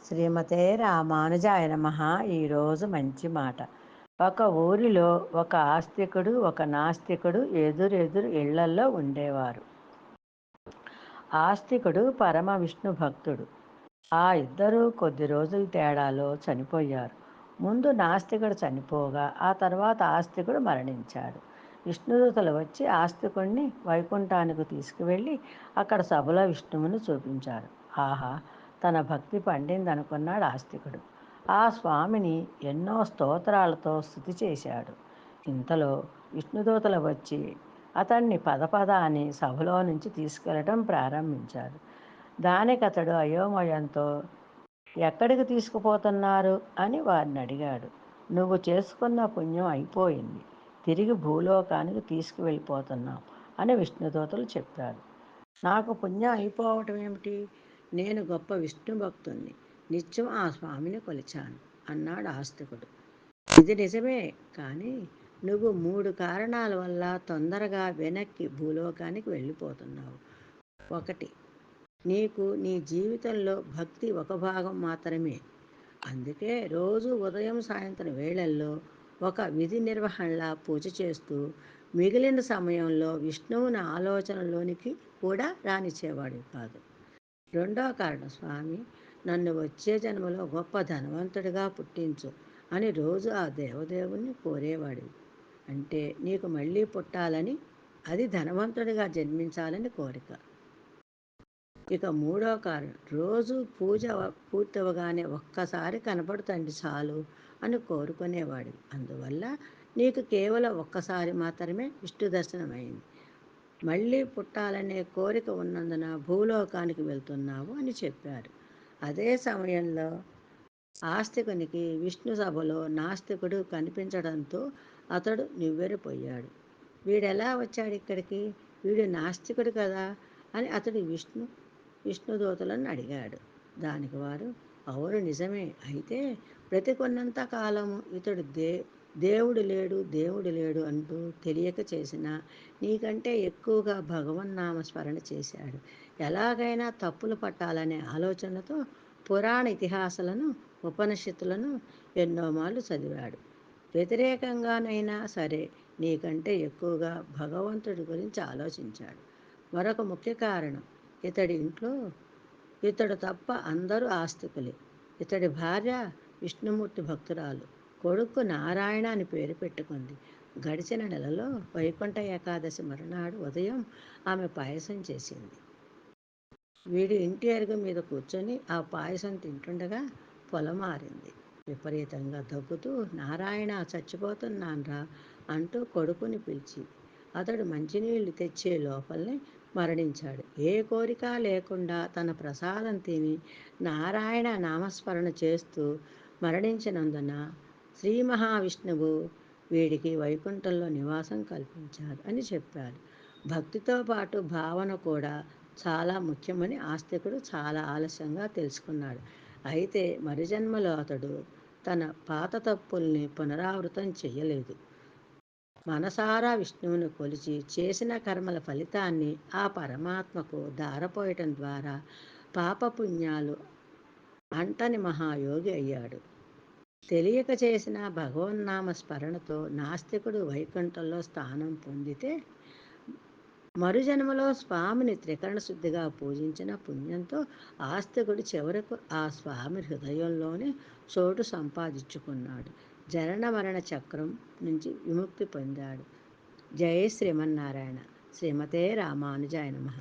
శ్రీమతే రామానుజాయ నమః. ఈరోజు మంచి మాట. ఒక ఊరిలో ఒక ఆస్తికుడు ఒక నాస్తికుడు ఎదురెదురు ఇళ్లల్లో ఉండేవారు. ఆస్తికుడు పరమ విష్ణు భక్తుడు. ఆ ఇద్దరూ కొద్ది రోజుల తేడాలో చనిపోయారు. ముందు నాస్తికుడు చనిపోగా ఆ తర్వాత ఆస్తికుడు మరణించాడు. విష్ణుదూతలు వచ్చి ఆస్తికుడిని వైకుంఠానికి తీసుకువెళ్ళి అక్కడ సభలో విష్ణువును చూపించారు. ఆహా, తన భక్తి పండిందనుకున్నాడు ఆస్తికుడు. ఆ స్వామిని ఎన్నో స్తోత్రాలతో స్తుతి చేశాడు. ఇంతలో విష్ణుదూతలు వచ్చి అతన్ని పద అని సభలో నుంచి తీసుకెళ్ళటం ప్రారంభించారు. దానికతడు అయోమయంతో ఎక్కడికి తీసుకుపోతున్నారు అని వారిని అడిగాడు. నువ్వు చేసుకున్న పుణ్యం అయిపోయింది, తిరిగి భూలోకానికి తీసుకువెళ్ళిపోతున్నాం అని విష్ణుదూతలు చెప్పారు. నాకు పుణ్యం అయిపోవటం ఏమిటి? నేను గొప్ప విష్ణు భక్తుణ్ణి, నిత్యం ఆ స్వామిని కొలిచాను అన్నాడు ఆస్తికుడు. ఇది నిజమే, కానీ నువ్వు 3 కారణాల వల్ల తొందరగా వెనక్కి భూలోకానికి వెళ్ళిపోతున్నావు. 1, నీకు నీ జీవితంలో భక్తి ఒక భాగం మాత్రమే. అందుకే రోజు ఉదయం సాయంత్రం వేళల్లో ఒక విధి నిర్వహణలా పూజ చేస్తూ మిగిలిన సమయంలో విష్ణువుని ఆలోచనలోనికి కూడా రానిచ్చేవాడు కాదు. 2వ కారణం, స్వామి నన్ను వచ్చే జన్మలో గొప్ప ధనవంతుడిగా పుట్టించు అని రోజు ఆ దేవదేవుణ్ణి కోరేవాడివి. అంటే నీకు మళ్ళీ పుట్టాలని, అది ధనవంతుడిగా జన్మించాలని కోరిక. ఇక 3వ కారణం, రోజు పూజ పూర్తవగానే ఒక్కసారి కనపడుతండి చాలు అని కోరుకునేవాడివి. అందువల్ల నీకు కేవలం ఒక్కసారి మాత్రమే విష్ణు దర్శనమైంది. మళ్ళీ పుట్టాలనే కోరిక ఉన్నందున భూలోకానికి వెళ్తున్నావు అని చెప్పారు. అదే సమయంలో ఆస్తికునికి విష్ణు సభలో నాస్తికుడు కనిపించడంతో అతడు నివ్వెరపోయాడు. వీడెలా వచ్చాడు ఇక్కడికి? వీడు నాస్తికుడు కదా అని అతడు విష్ణుదూతలను అడిగాడు. దానికి వారు, అవును నిజమే, అయితే బ్రతికున్నంత కాలము ఇతడు దేవుడు లేడు దేవుడు లేడు అంటూ తెలియక చేసిన నీకంటే ఎక్కువగా భగవన్నామ స్మరణ చేశాడు. ఎలాగైనా తప్పులు పట్టాలనే ఆలోచనతో పురాణ ఇతిహాసాలను ఉపనిషత్తులను ఎన్నో మార్లు చదివాడు. వ్యతిరేకంగానైనా సరే నీకంటే ఎక్కువగా భగవంతుడి గురించి ఆలోచించాడు. మరొక ముఖ్య కారణం, ఇతడి ఇంట్లో ఇతడు తప్ప అందరూ ఆస్తికులే. ఇతడి భార్య విష్ణుమూర్తి భక్తురాలు, కొడుకు నారాయణ అని పేరు పెట్టుకుంది. గడిచిన నెలలో వైకుంఠ ఏకాదశి మరునాడు ఉదయం ఆమె పాయసం చేసింది. వీడి ఇంటి అరుగు మీద కూర్చొని ఆ పాయసం తింటుండగా పొలమారింది. విపరీతంగా దగ్గుతూ, నారాయణ చచ్చిపోతున్నాన్రా అంటూ కొడుకుని పిలిచి అతడు మంచినీళ్లు తెచ్చే లోపలనే మరణించాడు. ఏ కోరిక లేకుండా తన ప్రసాదం తిని నారాయణ నామస్మరణ చేస్తూ మరణించినందున శ్రీ మహావిష్ణువు వీడికి వైకుంఠంలో నివాసం కల్పించారు అని చెప్పారు. భక్తితో పాటు భావన కూడా చాలా ముఖ్యమని ఆస్తికుడు చాలా ఆలస్యంగా తెలుసుకున్నాడు. అయితే మరుజన్మలో అతడు తన పాత తప్పుల్ని పునరావృతం చెయ్యలేదు. మనసారా విష్ణువును కొలిచి చేసిన కర్మల ఫలితాన్ని ఆ పరమాత్మకు ధారపోయటం ద్వారా పాపపుణ్యాలు అంటని మహాయోగి అయ్యాడు. తెలియక చేసిన భగవన్నామ స్మరణతో నాస్తికుడు వైకుంఠంలో స్థానం పొందితే, మరుజన్మలో స్వామిని త్రికరణ శుద్ధిగా పూజించిన పుణ్యంతో ఆస్తికుడు చివరకు ఆ స్వామి హృదయంలోనే చోటు సంపాదించుకున్నాడు. జనన మరణ చక్రం నుంచి విముక్తి పొందాడు. జై శ్రీమన్నారాయణ. శ్రీమతే రామానుజాయ నమః.